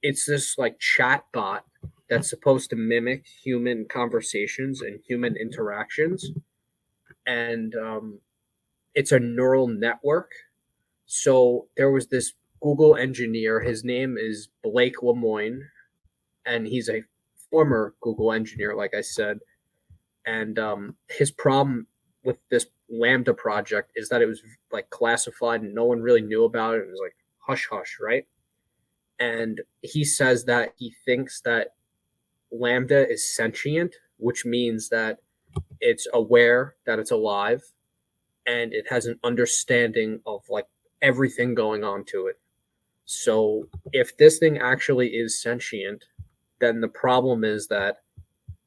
it's this like chat bot that's supposed to mimic human conversations and human interactions, and it's a neural network. So there was this Google engineer. His name is Blake Lemoine, and he's a former Google engineer, like I said. And his problem with this Lambda project is that it was like classified and no one really knew about it. It was like hush hush, right? And he says that he thinks that Lambda is sentient, which means that it's aware that it's alive and it has an understanding of like everything going on to it. So if this thing actually is sentient, then the problem is that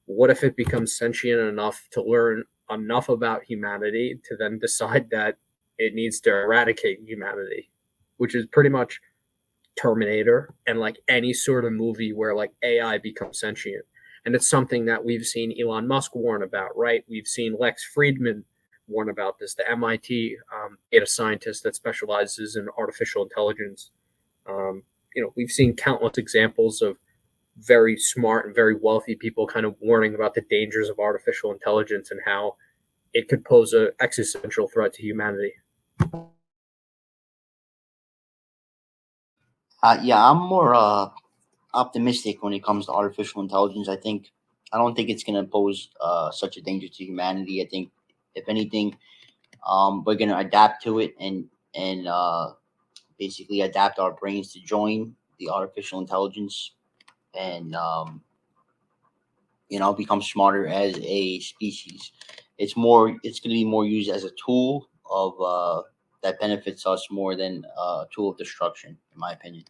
what if it becomes sentient enough to learn enough about humanity to then decide that it needs to eradicate humanity, which is pretty much Terminator and like any sort of movie where like AI becomes sentient. And it's something that we've seen Elon Musk warn about, right? We've seen Lex Friedman warn about this, the MIT data scientist that specializes in artificial intelligence. We've seen countless examples of very smart and very wealthy people kind of warning about the dangers of artificial intelligence and how it could pose an existential threat to humanity. Yeah, I'm more optimistic when it comes to artificial intelligence. I don't think it's going to pose such a danger to humanity. I think if anything, we're going to adapt to it and basically adapt our brains to join the artificial intelligence and become smarter as a species. It's going to be more used as a tool of that benefits us more than a tool of destruction, in my opinion.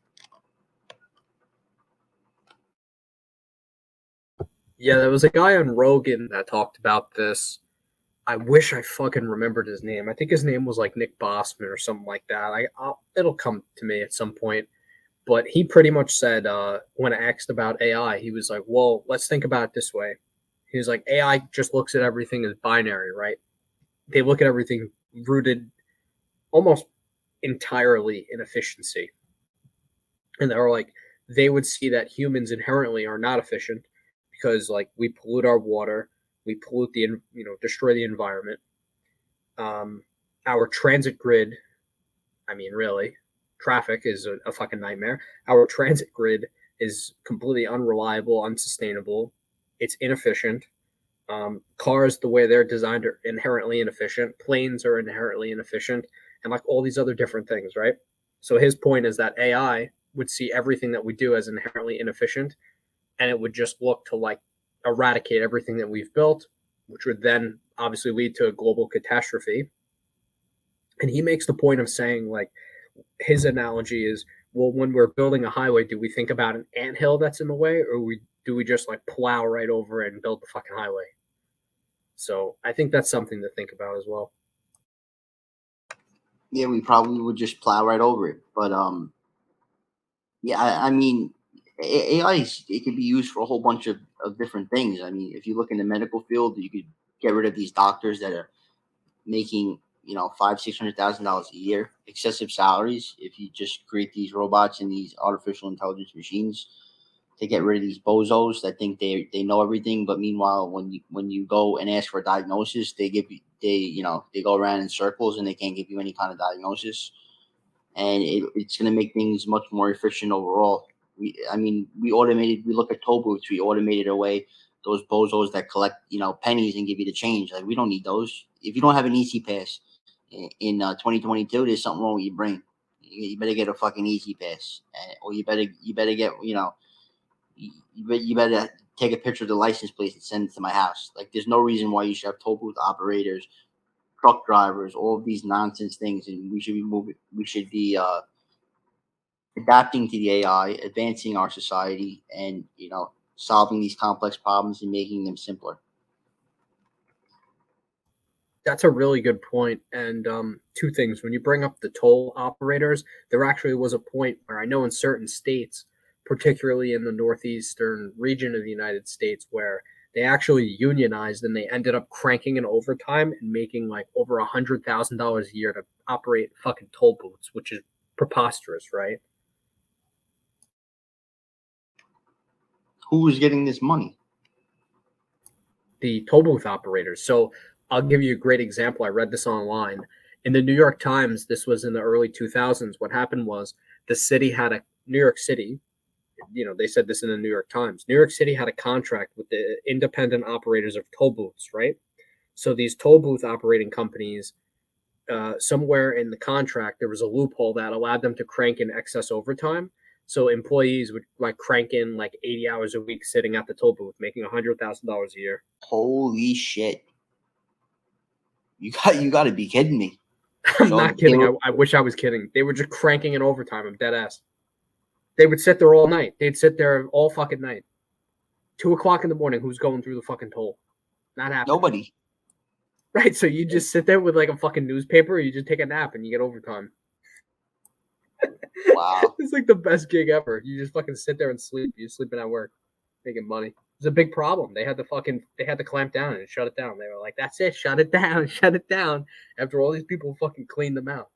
Yeah, there was a guy on Rogan that talked about this. I wish I fucking remembered his name. I think his name was like Nick Bossman or something like that. It'll come to me at some point. But he pretty much said when asked about AI, he was like, "Well, let's think about it this way." He was like, "AI just looks at everything as binary, right? They look at everything rooted almost entirely in efficiency, and they're like, they would see that humans inherently are not efficient because like we pollute our water, we pollute destroy the environment. Um, our transit grid, I mean, really, traffic is a fucking nightmare. Our transit grid is completely unreliable, unsustainable. It's inefficient. Cars, the way they're designed, are inherently inefficient. Planes are inherently inefficient, and like all these other different things, right? So his point is that AI would see everything that we do as inherently inefficient, and it would just look to like eradicate everything that we've built, which would then obviously lead to a global catastrophe. And he makes the point of saying like his analogy is, well, when we're building a highway, do we think about an anthill that's in the way, or do we just like plow right over it and build the fucking highway? So I think that's something to think about as well. Yeah, we probably would just plow right over it. But yeah, I mean, AI it could be used for a whole bunch of different things. I mean, if you look in the medical field, you could get rid of these doctors that are making $500,000-600,000 a year, excessive salaries. If you just create these robots and these artificial intelligence machines to get rid of these bozos that think they know everything, but meanwhile, when you go and ask for a diagnosis, they go around in circles and they can't give you any kind of diagnosis, and it's going to make things much more efficient overall. We look at toll booths, we automated away those bozos that collect pennies and give you the change. Like, we don't need those. If you don't have an easy pass in 2022, there's something wrong with your brain. You better get a fucking easy pass, or you better get you better take a picture of the license plate and send it to my house. Like, there's no reason why you should have toll booth operators, truck drivers, all of these nonsense things, and we should be moving. We should be adapting to the AI, advancing our society, and solving these complex problems and making them simpler. That's a really good point. And two things. When you bring up the toll operators, there actually was a point where I know in certain states, particularly in the northeastern region of the United States, where they actually unionized and they ended up cranking in overtime and making like over $100,000 a year to operate fucking toll booths, which is preposterous, right? Who was getting this money? The toll booth operators. So I'll give you a great example. I read this online. In the New York Times, this was in the early 2000s. What happened was the city had a New York City, they said this in the New York Times. New York City had a contract with the independent operators of toll booths, right? So these toll booth operating companies, somewhere in the contract, there was a loophole that allowed them to crank in excess overtime. So employees would like crank in like 80 hours a week sitting at the toll booth, making $100,000 a year. Holy shit! You got to be kidding me. I'm So not they kidding. were I wish I was kidding. They were just cranking in overtime. I'm dead ass. They would sit there all night. They'd sit there all fucking night. 2 o'clock in the morning. Who's going through the fucking toll? Not happening. nobody. Right. So you just sit there with like a fucking newspaper. Or you just take a nap and you get overtime. Wow. It's like the best gig ever. You just fucking sit there and sleep. You're sleeping at work, making money. It's a big problem. They had to clamp down and shut it down. They were like, "That's it. Shut it down. Shut it down." After all these people fucking cleaned them out.